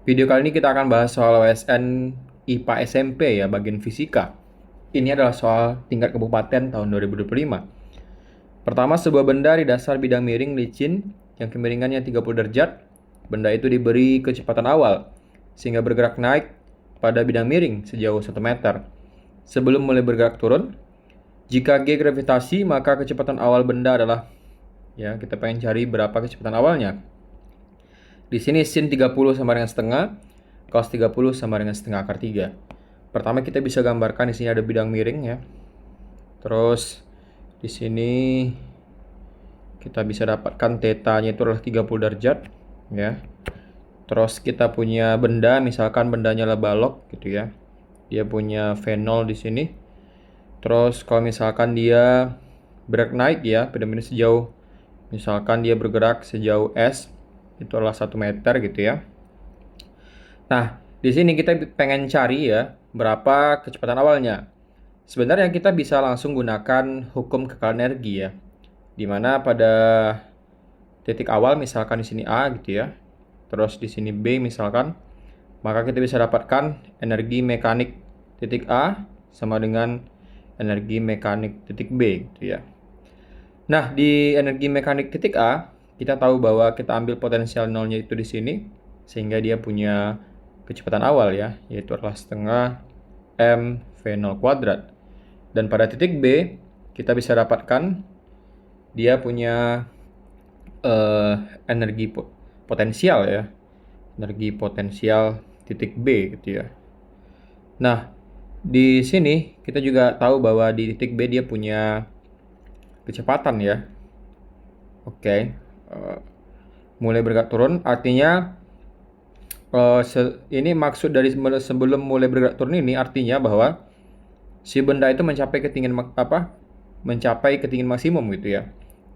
Video kali ini kita akan bahas soal OSN IPA SMP ya, bagian fisika. Ini adalah soal tingkat kabupaten tahun 2025. Pertama, sebuah benda di dasar bidang miring licin yang kemiringannya 30 derajat. Benda itu diberi kecepatan awal sehingga bergerak naik pada bidang miring sejauh 1 meter. Sebelum mulai bergerak turun, jika G gravitasi, maka kecepatan awal benda adalah, ya, kita pengen cari berapa kecepatan awalnya. Di sini sin 30 sama dengan setengah, cos 30 sama dengan setengah akar 3. Pertama kita bisa gambarkan di sini ada bidang miring ya. Terus di sini kita bisa dapatkan tetanya itu adalah 30 derajat ya. Terus kita punya benda, misalkan bendanya adalah balok gitu ya. Dia punya V0 di sini. Terus kalau misalkan dia bergerak naik ya, benar-benar sejauh, misalkan dia bergerak sejauh S, itu adalah 1 meter gitu ya. Nah, di sini kita pengen cari ya, berapa kecepatan awalnya. Sebenarnya kita bisa langsung gunakan hukum kekal energi ya. Dimana pada titik awal misalkan di sini A gitu ya. Terus di sini B misalkan, maka kita bisa dapatkan energi mekanik titik A sama dengan energi mekanik titik B gitu ya. Nah, di energi mekanik titik A, kita tahu bahwa kita ambil potensial nolnya itu di sini, sehingga dia punya kecepatan awal ya, yaitu adalah setengah M V0 kuadrat. Dan pada titik B, kita bisa dapatkan dia punya energi potensial ya, energi potensial titik B gitu ya. Nah, di sini kita juga tahu bahwa di titik B dia punya kecepatan ya. Oke, mulai bergerak turun, artinya ini maksud dari sebelum mulai bergerak turun ini artinya bahwa si benda itu mencapai ketinggian mencapai ketinggian maksimum gitu ya.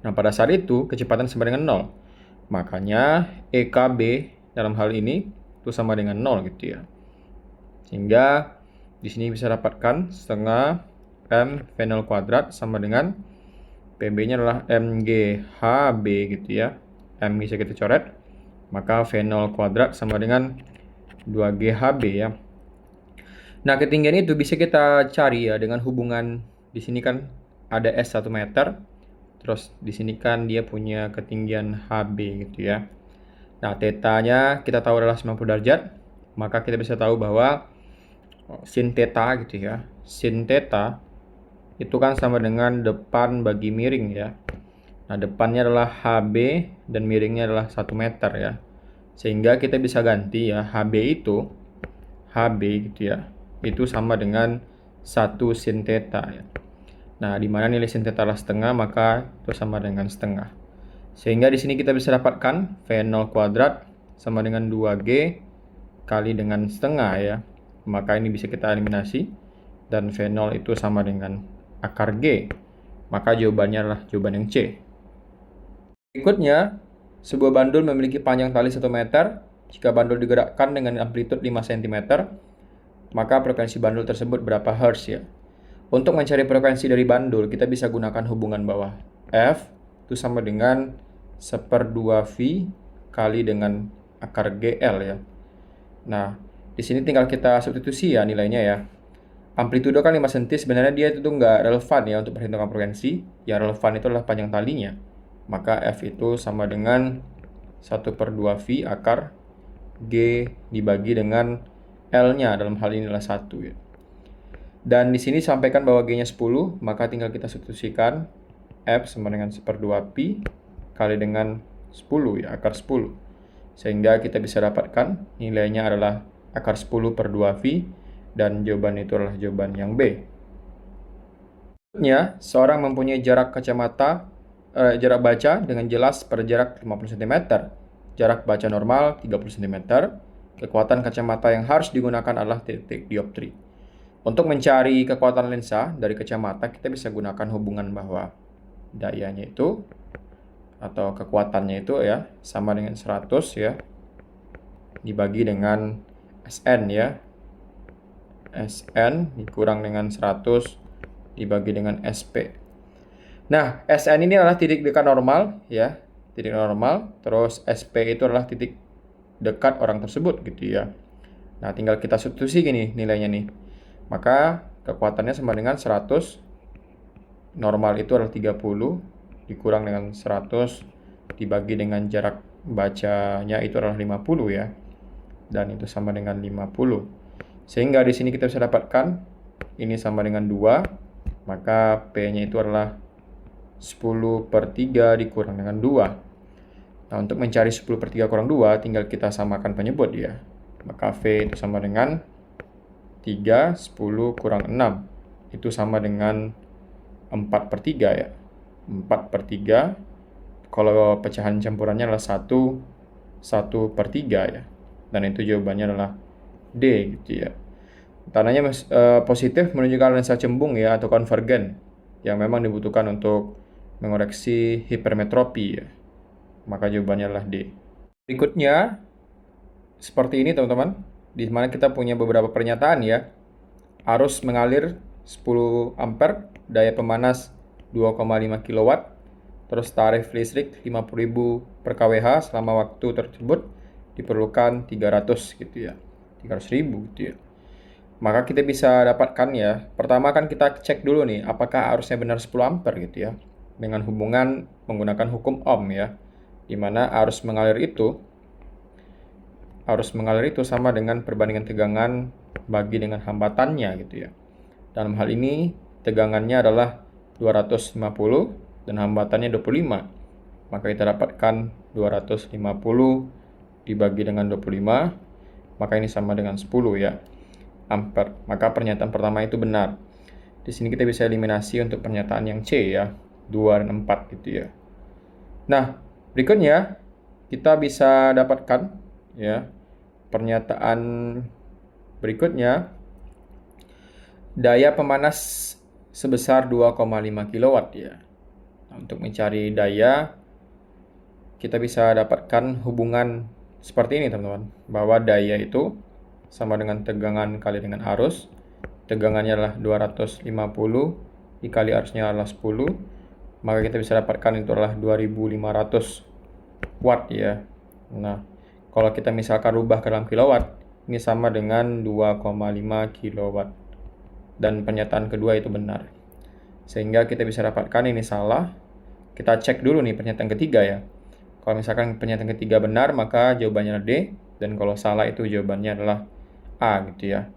Nah, pada saat itu kecepatan sama dengan 0. Makanya EKB dalam hal ini itu sama dengan 0 gitu ya. Sehingga di sini bisa dapatkan setengah M V0 kuadrat sama dengan PB-nya adalah MGHB gitu ya. M bisa kita coret. Maka V0 kuadrat sama dengan 2GHB ya. Nah, ketinggian itu bisa kita cari ya dengan hubungan di sini kan ada S 1 meter. Terus di sini kan dia punya ketinggian HB gitu ya. Nah, tetanya kita tahu adalah 90 derajat. Maka kita bisa tahu bahwa sin theta gitu ya. Sin theta itu kan sama dengan depan bagi miring ya. Nah, depannya adalah HB dan miringnya adalah 1 meter ya. Sehingga kita bisa ganti ya, HB gitu ya. Itu sama dengan 1 sin theta ya. Nah, di mana nilai sin theta adalah setengah, maka itu sama dengan setengah. Sehingga di sini kita bisa dapatkan V0 kuadrat sama dengan 2G kali dengan setengah ya. Maka ini bisa kita eliminasi dan V0 itu sama dengan akar G. Maka jawabannya adalah jawaban yang C. Berikutnya, sebuah bandul memiliki panjang tali 1 meter. Jika bandul digerakkan dengan amplitude 5 cm, maka frekuensi bandul tersebut berapa Hz ya. Untuk mencari frekuensi dari bandul, kita bisa gunakan hubungan bawah. F itu sama dengan 1/2V kali dengan akar GL ya. Nah, di sini tinggal kita substitusi ya nilainya ya. Amplitudo kan 5 cm, sebenarnya dia itu nggak relevan ya untuk perhitungan frekuensi. Yang relevan itu adalah panjang talinya. Maka F itu sama dengan 1/2V akar G dibagi dengan L-nya, dalam hal ini adalah 1 ya. Dan di sini sampaikan bahwa G-nya 10, maka tinggal kita substitusikan F sama dengan 1/2pi kali dengan 10 ya, akar 10. Sehingga kita bisa dapatkan nilainya adalah akar 10/2V dan jawaban itu adalah jawaban yang B. Selanjutnya, seorang mempunyai jarak baca dengan jelas pada jarak 50 cm, jarak baca normal 30 cm, kekuatan kacamata yang harus digunakan adalah titik dioptri. Untuk mencari kekuatan lensa dari kacamata, kita bisa gunakan hubungan bahwa dayanya itu atau kekuatannya itu ya sama dengan 100 ya dibagi dengan Sn ya. Sn dikurang dengan 100 dibagi dengan SP. Nah, Sn ini adalah titik dekat normal ya, titik normal. Terus SP itu adalah titik dekat orang tersebut gitu ya. Nah, tinggal kita substitusi gini nilainya nih. Maka kekuatannya sama dengan 100, normal itu adalah 30, dikurang dengan 100, dibagi dengan jarak bacanya itu adalah 50 ya. Dan itu sama dengan 50. Sehingga di sini kita bisa dapatkan ini sama dengan 2, maka P-nya itu adalah 10/3 dikurang dengan 2. Nah, untuk mencari 10/3 kurang 2, tinggal kita samakan penyebut ya. Maka V itu sama dengan 3, 10 kurang 6. Itu sama dengan 4/3 ya. 4/3. Kalau pecahan campurannya adalah 1/3 ya. Dan itu jawabannya adalah D gitu ya. Tandanya positif menunjukkan lensa cembung ya atau konvergen yang memang dibutuhkan untuk mengoreksi hipermetropi ya. Maka jawabannya adalah D. Berikutnya seperti ini teman-teman, di mana kita punya beberapa pernyataan ya. Arus mengalir 10 ampere, daya pemanas 2,5 kW, terus tarif listrik 50.000 per kWh selama waktu tersebut diperlukan 300 gitu ya. 300.000 gitu ya. Maka kita bisa dapatkan ya. Pertama kan kita cek dulu nih apakah arusnya benar 10 ampere gitu ya. Dengan hubungan menggunakan hukum Ohm ya. Di mana arus mengalir itu sama dengan perbandingan tegangan bagi dengan hambatannya gitu ya. Dalam hal ini tegangannya adalah 250 dan hambatannya 25. Maka kita dapatkan 250 dibagi dengan 25, maka ini sama dengan 10 ya, ampere. Maka pernyataan pertama itu benar. Di sini kita bisa eliminasi untuk pernyataan yang C ya, 2 dan 4 gitu ya. Nah, berikutnya kita bisa dapatkan ya pernyataan berikutnya, daya pemanas sebesar 2,5 kW ya. Nah, untuk mencari daya kita bisa dapatkan hubungan seperti ini teman-teman, bahwa daya itu sama dengan tegangan kali dengan arus. Tegangannya adalah 250 dikali arusnya adalah 10, maka kita bisa dapatkan itu adalah 2500 watt ya. Nah, kalau kita misalkan rubah ke dalam kilowatt, ini sama dengan 2,5 kilowatt. Dan pernyataan kedua itu benar. Sehingga kita bisa dapatkan ini salah. Kita cek dulu nih pernyataan ketiga ya. Kalau misalkan pernyataan ketiga benar, maka jawabannya adalah D. Dan kalau salah itu jawabannya adalah A gitu ya.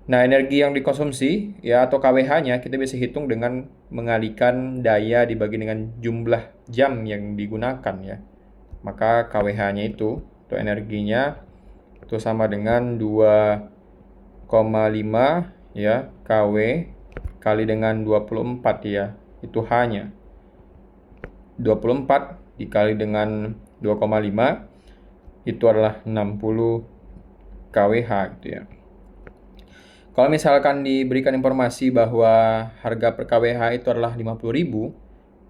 Nah, energi yang dikonsumsi ya atau KWH-nya kita bisa hitung dengan mengalihkan daya dibagi dengan jumlah jam yang digunakan ya. Maka KWH-nya itu atau energinya itu sama dengan 2,5 ya KW kali dengan 24 ya. Itu H-nya. 24 dikali dengan 2,5 itu adalah 60 kWh gitu ya. Kalau misalkan diberikan informasi bahwa harga per kWh itu adalah 50.000,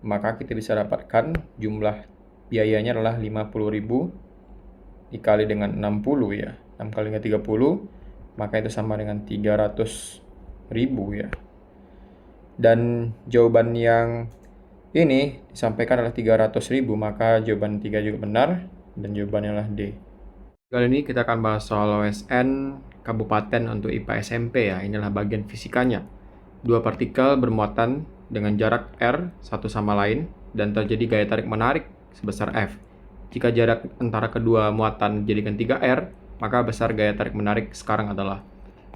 maka kita bisa dapatkan jumlah biayanya adalah 50.000 dikali dengan 60 ya. 6 kali dengan 30, maka itu sama dengan 300.000 ya. Dan jawaban yang ini disampaikan adalah 300.000, maka jawaban 3 juga benar dan jawabannya adalah D. Kali ini kita akan bahas soal OSN kabupaten untuk IPA SMP ya. Inilah bagian fisikanya. Dua partikel bermuatan dengan jarak R satu sama lain dan terjadi gaya tarik menarik sebesar F. Jika jarak antara kedua muatan dijadikan 3R, maka besar gaya tarik menarik sekarang adalah.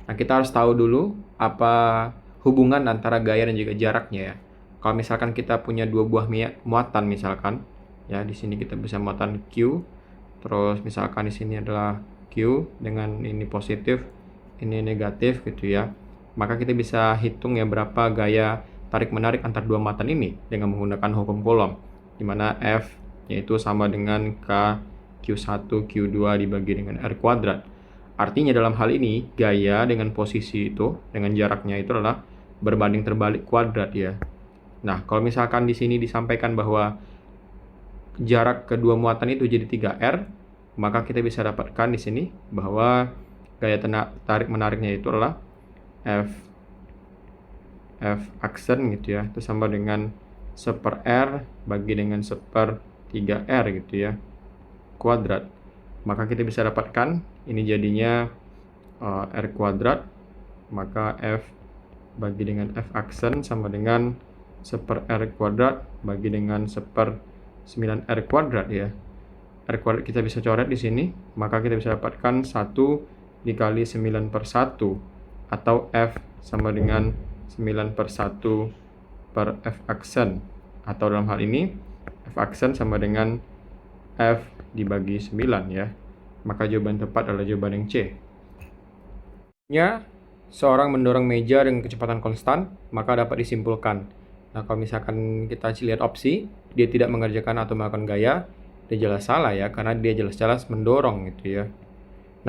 Nah, kita harus tahu dulu apa hubungan antara gaya dan juga jaraknya ya. Kalau misalkan kita punya dua buah muatan misalkan, ya di sini kita bisa muatan Q, terus misalkan di sini adalah Q dengan ini positif, ini negatif gitu ya. Maka kita bisa hitung ya berapa gaya tarik menarik antar dua muatan ini dengan menggunakan hukum Coulomb, di mana F yaitu sama dengan K Q1 Q2 dibagi dengan R kuadrat. Artinya dalam hal ini gaya dengan posisi itu dengan jaraknya itu adalah berbanding terbalik kuadrat ya. Nah, kalau misalkan di sini disampaikan bahwa jarak kedua muatan itu jadi 3R, maka kita bisa dapatkan di sini bahwa gaya tarik menariknya itu adalah F aksen gitu ya, itu sama dengan 1/R bagi dengan 1/3R gitu ya, kuadrat. maka kita bisa dapatkan ini jadinya R kuadrat, maka F bagi dengan F aksen sama dengan 1/R kuadrat bagi dengan 1/9R kuadrat ya. R kuadrat kita bisa coret di sini, maka kita bisa dapatkan 1 dikali 9/1 atau F sama dengan 9/1 per F aksen, atau dalam hal ini F aksen sama dengan F dibagi 9 ya. Maka jawaban tepat adalah jawaban yang C. Seorang mendorong meja dengan kecepatan konstan, maka dapat disimpulkan. Nah, kalau misalkan kita lihat opsi, dia tidak mengerjakan atau melakukan gaya, dia jelas salah ya, karena dia jelas-jelas mendorong gitu ya.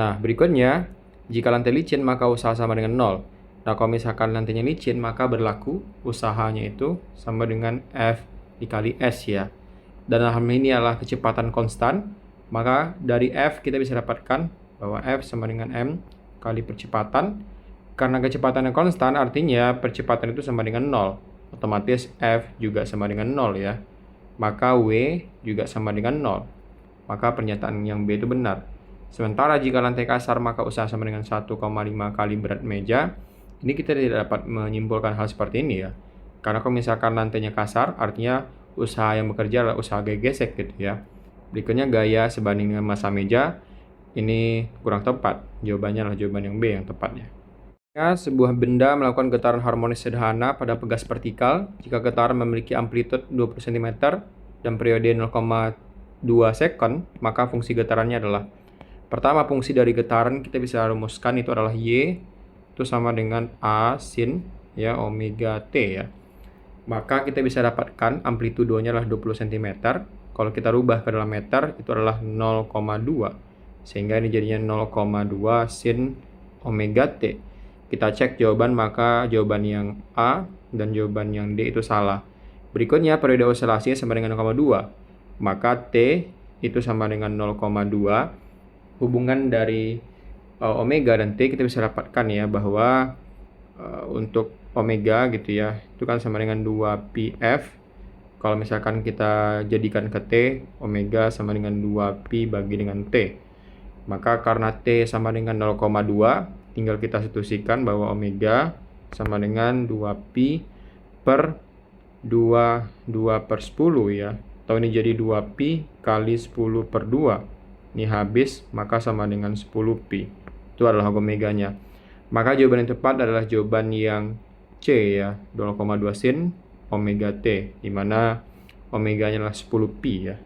Nah, berikutnya, jika lantai licin maka usaha sama dengan 0. Nah, kalau misalkan lantainya licin, maka berlaku usahanya itu sama dengan F dikali S ya. Dan dalam hal ini adalah kecepatan konstan, maka dari F kita bisa dapatkan bahwa F sama dengan M kali percepatan. Karena kecepatannya konstan, artinya percepatan itu sama dengan 0. Otomatis F juga sama dengan 0 ya. Maka W juga sama dengan 0. Maka pernyataan yang B itu benar. Sementara jika lantai kasar, maka usaha sama dengan 1,5 kali berat meja. Ini kita tidak dapat menyimpulkan hal seperti ini ya. Karena kalau misalkan lantainya kasar, artinya usaha yang bekerja adalah usaha gaya gesek gitu ya. Berikutnya gaya sebanding dengan massa meja. Ini kurang tepat. Jawabannya adalah jawaban yang B yang tepatnya. Sebuah benda melakukan getaran harmonis sederhana pada pegas vertikal jika getaran memiliki amplitude 20 cm dan periode 0,2 second, maka fungsi getarannya adalah pertama, fungsi dari getaran kita bisa rumuskan itu adalah Y itu sama dengan A sin ya omega T ya. Maka kita bisa dapatkan amplitudonya adalah 20 cm. Kalau kita rubah ke dalam meter itu adalah 0,2. Sehingga ini jadinya 0,2 sin omega T. Kita cek jawaban, maka jawaban yang A dan jawaban yang D itu salah. Berikutnya periode oscilasinya sama dengan 0,2. Maka T itu sama dengan 0,2. Hubungan dari omega dan T kita bisa dapatkan ya, bahwa untuk omega gitu ya, itu kan sama dengan 2πf. Kalau misalkan kita jadikan ke T, omega sama dengan 2π bagi dengan T. Maka karena T sama dengan 0,2, tinggal kita substitusikan bahwa omega sama dengan 2π per 2 per 10 ya. Atau ini jadi 2π kali 10 per 2. Ini habis, maka sama dengan 10π. Itu adalah omeganya. Maka jawaban yang tepat adalah jawaban yang C ya, 0,2 sin omega T, di mana omeganya adalah 10π ya.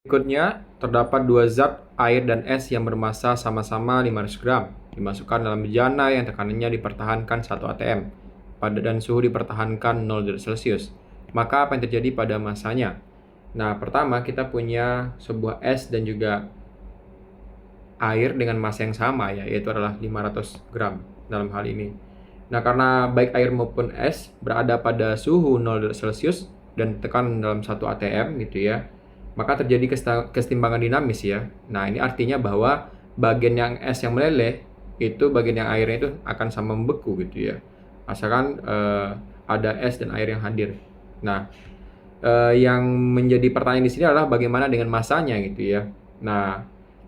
Berikutnya, terdapat dua zat air dan es yang bermassa sama-sama 500 gram. Dimasukkan dalam bejana yang tekanannya dipertahankan 1 atm. Pada dan suhu dipertahankan 0 derajat Celcius. Maka apa yang terjadi pada massanya? Nah, pertama kita punya sebuah es dan juga air dengan massa yang sama ya, yaitu adalah 500 gram dalam hal ini. Nah, karena baik air maupun es berada pada suhu 0 derajat Celcius dan tekanan dalam 1 atm gitu ya, maka terjadi kesetimbangan dinamis ya. Nah, ini artinya bahwa bagian yang es yang meleleh itu bagian yang airnya itu akan sama membeku gitu ya. Asalkan ada es dan air yang hadir. Nah, yang menjadi pertanyaan di sini adalah bagaimana dengan massanya gitu ya. Nah,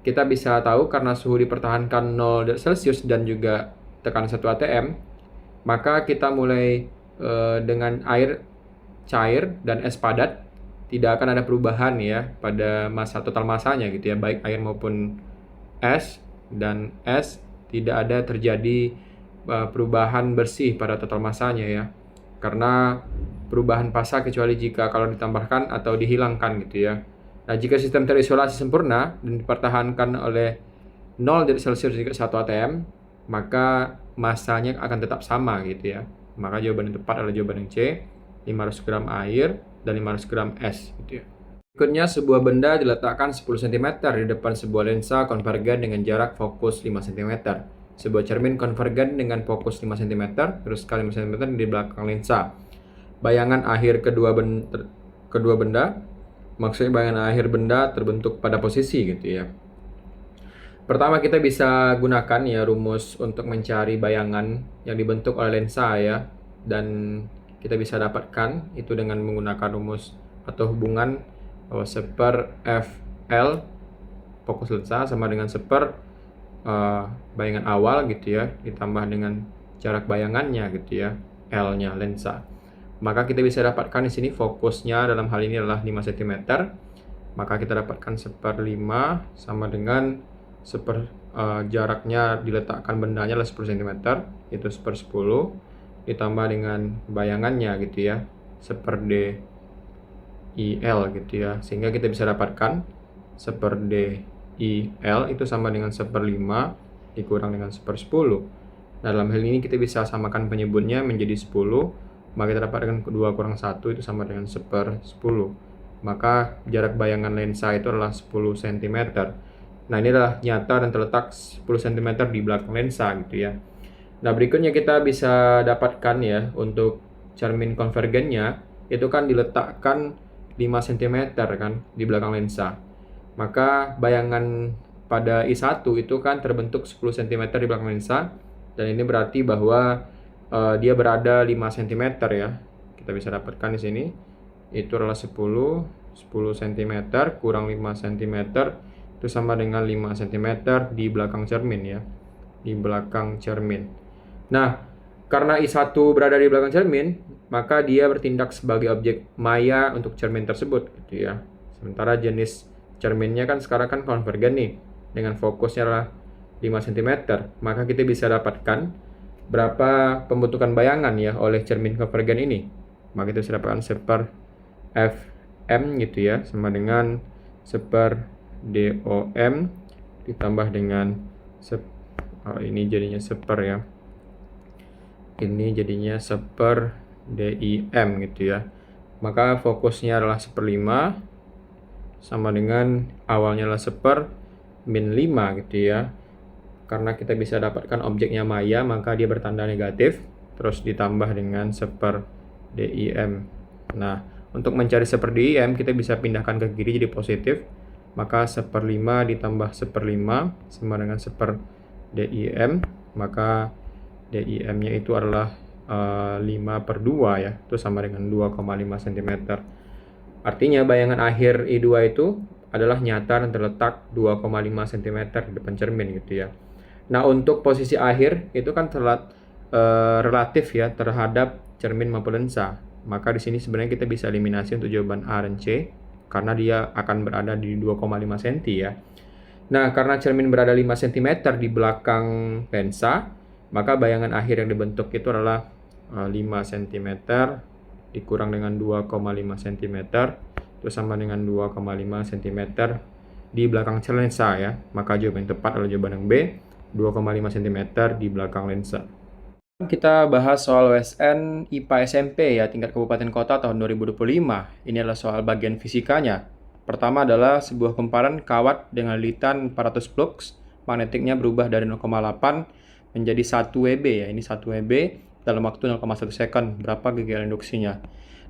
kita bisa tahu karena suhu dipertahankan 0 derajat Celcius dan juga tekanan 1 atm, maka kita mulai dengan air cair dan es padat tidak akan ada perubahan ya pada massa total massanya gitu ya, baik air maupun es, dan es tidak ada terjadi perubahan bersih pada total massanya ya, karena perubahan fasa kecuali jika kalau ditambahkan atau dihilangkan gitu ya. Nah, jika sistem terisolasi sempurna dan dipertahankan oleh 0 derajat Celcius juga 1 atm, maka massanya akan tetap sama gitu ya. Maka jawaban yang tepat adalah jawaban yang C, 500 gram air dan 500 gram es gitu ya. Berikutnya, sebuah benda diletakkan 10 cm di depan sebuah lensa konvergen dengan jarak fokus 5 cm. Sebuah cermin konvergen dengan fokus 5 cm, terus kali 5 cm di belakang lensa. Bayangan akhir kedua benda, maksudnya bayangan akhir benda terbentuk pada posisi gitu ya. Pertama, kita bisa gunakan ya rumus untuk mencari bayangan yang dibentuk oleh lensa ya, dan kita bisa dapatkan itu dengan menggunakan rumus atau hubungan bahwa 1/FL fokus lensa sama dengan bayangan awal gitu ya, ditambah dengan jarak bayangannya gitu ya, L-nya lensa. Maka kita bisa dapatkan di sini fokusnya dalam hal ini adalah 5 cm. Maka kita dapatkan 1/5 sama dengan jaraknya diletakkan bendanya adalah 10 cm, itu 1/10 ditambah dengan bayangannya gitu ya, 1/DIL gitu ya, sehingga kita bisa dapatkan 1/DIL itu sama dengan 1/5 dikurang dengan 1/10. Nah, dalam hal ini kita bisa samakan penyebutnya menjadi 10, maka kita dapatkan 2 kurang 1 itu sama dengan 1/10. Maka jarak bayangan lensa itu adalah 10 cm. Nah, ini adalah nyata dan terletak 10 cm di belakang lensa gitu ya. Nah, berikutnya kita bisa dapatkan ya, untuk cermin konvergennya itu kan diletakkan 5 cm kan di belakang lensa. Maka bayangan pada I1 itu kan terbentuk 10 cm di belakang lensa, dan ini berarti bahwa dia berada 5 cm ya. Kita bisa dapatkan di sini itu adalah 10 cm kurang 5 cm itu sama dengan 5 cm di belakang cermin ya, di belakang cermin. Nah, karena I1 berada di belakang cermin, maka dia bertindak sebagai objek maya untuk cermin tersebut gitu ya. Sementara jenis cerminnya kan sekarang kan konvergen nih, dengan fokusnya adalah 5 cm, maka kita bisa dapatkan berapa pembentukan bayangan ya oleh cermin konvergen ini. Maka kita bisa dapatkan 1/Fm gitu ya, sama dengan 1/DOM ditambah dengan ini jadinya 1 ya. Ini jadinya 1/DIM gitu ya. Maka fokusnya adalah 1/5 sama dengan awalnya adalah 1/-5 gitu ya. Karena kita bisa dapatkan objeknya maya, maka dia bertanda negatif, terus ditambah dengan 1/DIM. Nah, untuk mencari 1/DIM, kita bisa pindahkan ke kiri jadi positif. Maka 1/5 ditambah 1/5 sama dengan 1/DIM. Maka DIM-nya itu adalah 5/2 ya, itu sama dengan 2,5 cm. Artinya bayangan akhir I2 itu adalah nyata dan terletak 2,5 cm di depan cermin gitu ya. Nah, untuk posisi akhir itu kan relatif ya terhadap cermin maupun lensa. Maka di sini sebenarnya kita bisa eliminasi untuk jawaban A dan C karena dia akan berada di 2,5 cm ya. Nah, karena cermin berada 5 cm di belakang lensa, maka bayangan akhir yang dibentuk itu adalah 5 cm dikurang dengan 2,5 cm itu sama dengan 2,5 cm di belakang lensa ya. Maka jawaban yang tepat adalah jawaban yang B, 2,5 cm di belakang lensa. Kita bahas soal USN IPA SMP ya, tingkat kabupaten kota tahun 2025. Ini adalah soal bagian fisikanya. Pertama adalah sebuah kumparan kawat dengan lilitan 400 flux, magnetiknya berubah dari 0,8 menjadi 1 WB ya. Ini 1 WB dalam waktu 0,1 second. Berapa GGL induksinya?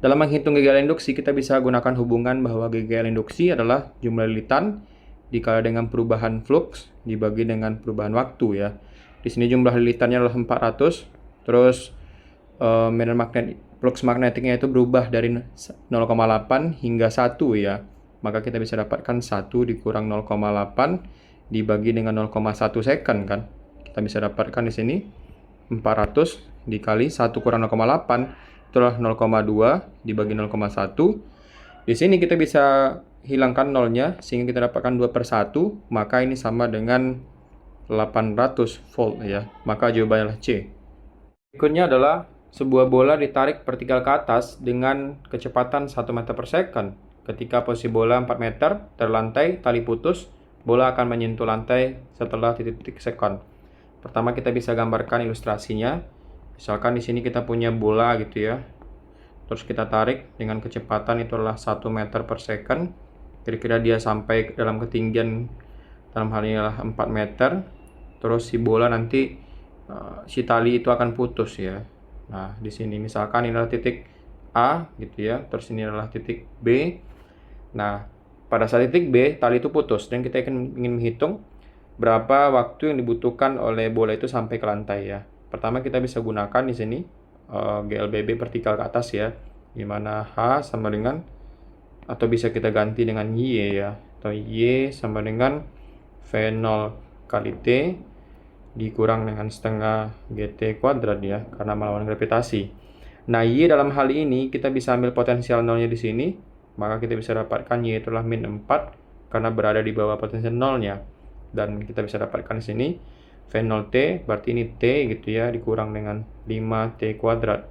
Dalam menghitung GGL induksi, kita bisa gunakan hubungan bahwa GGL induksi adalah jumlah lilitan dikali dengan perubahan flux dibagi dengan perubahan waktu ya. Di sini jumlah lilitannya adalah 400, terus medan magnet flux magnetiknya itu berubah dari 0,8 hingga 1 ya. Maka kita bisa dapatkan 1 dikurang 0,8 dibagi dengan 0,1 second kan. Kita bisa dapatkan di sini 400 dikali 1 kurang 0,8 itulah 0,2 dibagi 0,1. Di sini kita bisa hilangkan nolnya sehingga kita dapatkan 2/1, maka ini sama dengan 800 volt ya. Maka jawabannya adalah C. Berikutnya adalah sebuah bola ditarik vertikal ke atas dengan kecepatan 1 meter per second. Ketika posisi bola 4 meter terlantai, tali putus, bola akan menyentuh lantai setelah titik-titik sekon. Pertama kita bisa gambarkan ilustrasinya. Misalkan di sini kita punya bola gitu ya. Terus kita tarik dengan kecepatan itu adalah 1 meter per second. Kira-kira dia sampai dalam ketinggian dalam hal ini adalah 4 meter. Terus si bola nanti si tali itu akan putus ya. Nah, di sini misalkan ini adalah titik A gitu ya. Terus ini adalah titik B. Nah, pada saat titik B tali itu putus dan kita ingin menghitung berapa waktu yang dibutuhkan oleh bola itu sampai ke lantai ya. Pertama kita bisa gunakan di sini GLBB vertikal ke atas ya, dimana H sama dengan, atau bisa kita ganti dengan Y ya, atau Y sama dengan V0 kali T dikurang dengan setengah GT kuadrat ya, karena melawan gravitasi. Nah, Y dalam hal ini kita bisa ambil potensial nolnya di sini, maka kita bisa dapatkan Y itulah min 4 karena berada di bawah potensial nolnya. Dan kita bisa dapatkan di sini V0T, berarti ini T gitu ya, dikurang dengan 5T kuadrat.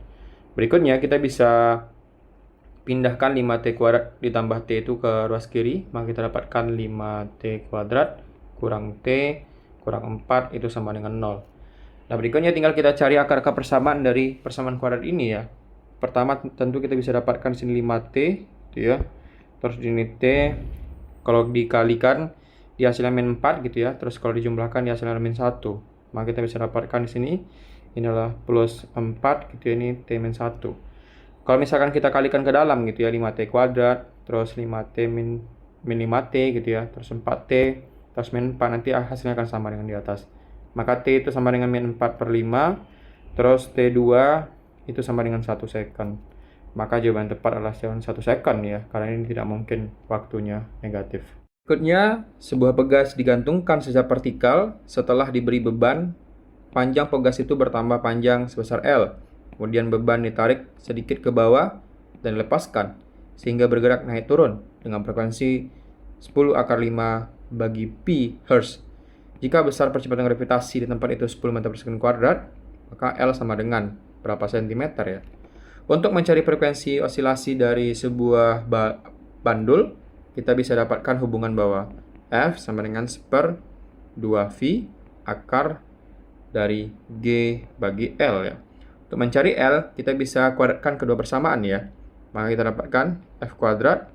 Berikutnya kita bisa pindahkan 5T kuadrat ditambah T itu ke ruas kiri, maka kita dapatkan 5T kuadrat kurang T kurang 4 itu sama dengan 0. Nah, berikutnya tinggal kita cari akar persamaan dari persamaan kuadrat ini ya. Pertama tentu kita bisa dapatkan sini 5T gitu ya. Terus di sini T kalau dikalikan di hasilnya min 4 gitu ya. Terus kalau dijumlahkan di hasilnya min 1. Maka kita bisa dapatkan di sini inilah plus 4 gitu ya, ini T min 1. Kalau misalkan kita kalikan ke dalam gitu ya, 5T kuadrat, terus 5T min 5T gitu ya, terus 4T, terus min 4, nanti hasilnya akan sama dengan di atas. Maka T itu sama dengan min 4 per 5, terus T2 itu sama dengan 1 second. Maka jawaban tepat adalah 1 second ya, karena ini tidak mungkin waktunya negatif. Berikutnya, sebuah pegas digantungkan secara vertikal setelah diberi beban. Panjang pegas itu bertambah panjang sebesar L. Kemudian beban ditarik sedikit ke bawah dan dilepaskan sehingga bergerak naik turun dengan frekuensi 10 akar 5 bagi pi Hz. Jika besar percepatan gravitasi di tempat itu 10 meter per second kuadrat, maka L sama dengan berapa sentimeter ya. Untuk mencari frekuensi osilasi dari sebuah bandul, kita bisa dapatkan hubungan bahwa F sama dengan 1/2V akar dari G bagi L ya. Untuk mencari L, kita bisa kuadratkan kedua persamaan ya. Maka kita dapatkan F kuadrat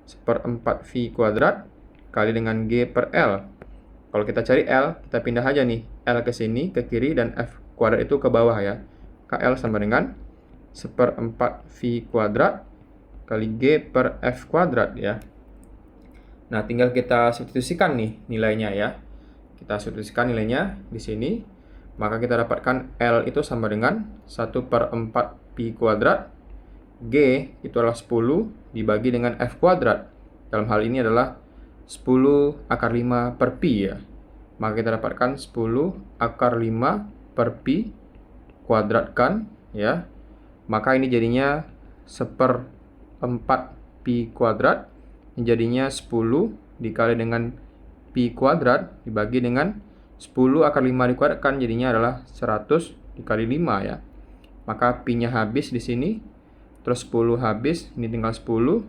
1/4V kuadrat kali dengan G per L. Kalau kita cari L, kita pindah aja nih. L ke sini, ke kiri, dan F kuadrat itu ke bawah ya. KL sama dengan 1/4V kuadrat kali G per F kuadrat ya. Nah, tinggal kita substitusikan nih nilainya ya. Kita substitusikan nilainya di sini. Maka kita dapatkan L itu sama dengan 1/4pi kuadrat. G itu adalah 10 dibagi dengan F kuadrat. Dalam hal ini adalah 10 akar 5 per pi ya. Maka kita dapatkan 10 akar 5 per pi kuadratkan ya. Maka ini jadinya 1/4pi kuadrat. Ini jadinya 10 dikali dengan pi kuadrat dibagi dengan 10 akar 5 dikuadratkan jadinya adalah 100 dikali 5 ya. Maka pi-nya habis di sini. Terus 10 habis, ini tinggal 10.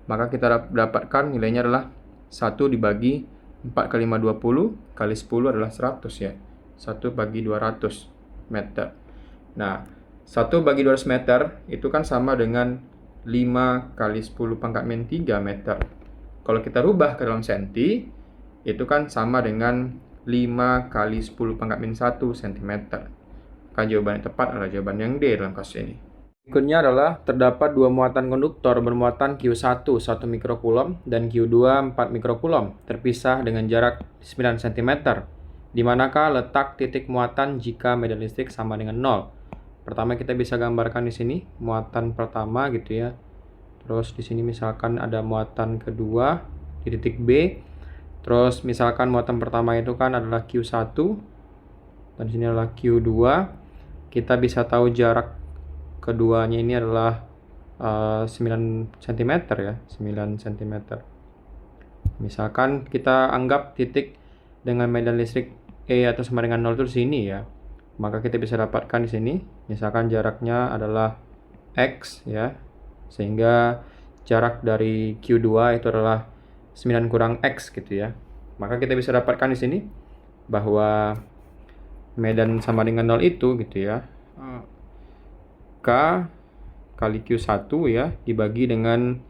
Maka kita dapatkan nilainya adalah 1 dibagi 4 kali 5 20 kali 10 adalah 100 ya. 1 bagi 200 meter. Nah, 1 bagi 200 meter itu kan sama dengan 5 kali 10 pangkat min 3 meter. Kalau kita rubah ke dalam senti, itu kan sama dengan 5 kali 10 pangkat min 1 cm. Maka jawaban yang tepat adalah jawaban yang D dalam kasus ini. Berikutnya adalah terdapat dua muatan konduktor bermuatan Q1 1 mikrokulom dan Q2 4 mikrokulom terpisah dengan jarak 9 cm. Di manakah letak titik muatan jika medan listrik sama dengan 0? Pertama kita bisa gambarkan di sini muatan pertama gitu ya. Terus di sini misalkan ada muatan kedua di titik B. Terus misalkan muatan pertama itu kan adalah Q1 dan sini adalah Q2. Kita bisa tahu jarak keduanya ini adalah 9 cm ya, 9 cm. Misalkan kita anggap titik dengan medan listrik E atau sama dengan 0 itu di sini ya. Maka kita bisa dapatkan di sini, misalkan jaraknya adalah X ya. Sehingga jarak dari Q2 itu adalah 9 kurang X gitu ya. Maka kita bisa dapatkan di sini bahwa medan sama dengan 0 itu gitu ya. K kali Q1 ya dibagi dengan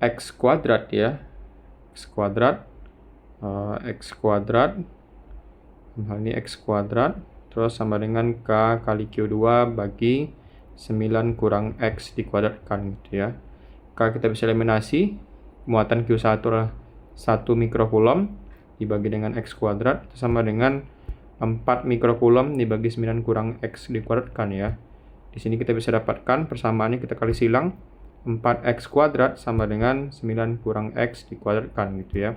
X kuadrat ya. X kuadrat hal ini X kuadrat terus sama dengan K kali Q2 bagi 9 kurang X dikuadratkan gitu ya. K kita bisa eliminasi, muatan Q1 adalah 1 mikrokulom dibagi dengan X kuadrat itu sama dengan 4 mikrokulom dibagi 9 kurang X dikuadratkan ya. Di sini kita bisa dapatkan persamaannya, kita kali silang 4X kuadrat sama dengan 9 kurang X dikuadratkan gitu ya.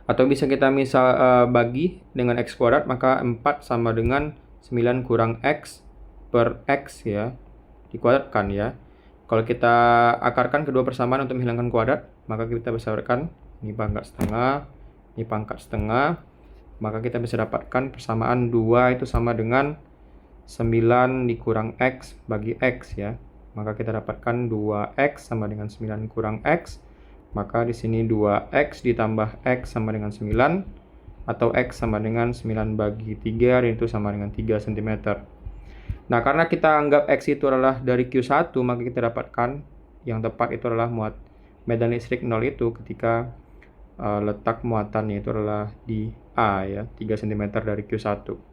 Atau bisa kita bagi dengan X kuadrat, maka 4 sama dengan 9 kurang X per X ya, dikuadratkan ya. Kalau kita akarkan kedua persamaan untuk menghilangkan kuadrat, maka kita bisa dapatkan ini pangkat setengah, ini pangkat setengah, maka kita bisa dapatkan persamaan 2 itu sama dengan 9 dikurang X bagi X ya. Maka kita dapatkan 2X sama dengan 9 kurang X. Maka di sini 2X ditambah X sama dengan 9. Atau X sama dengan 9 bagi 3, dan itu sama dengan 3 cm. Nah, karena kita anggap X itu adalah dari Q1, maka kita dapatkan yang tepat itu adalah medan listrik 0 itu ketika letak muatannya itu adalah di A ya, 3 cm dari Q1.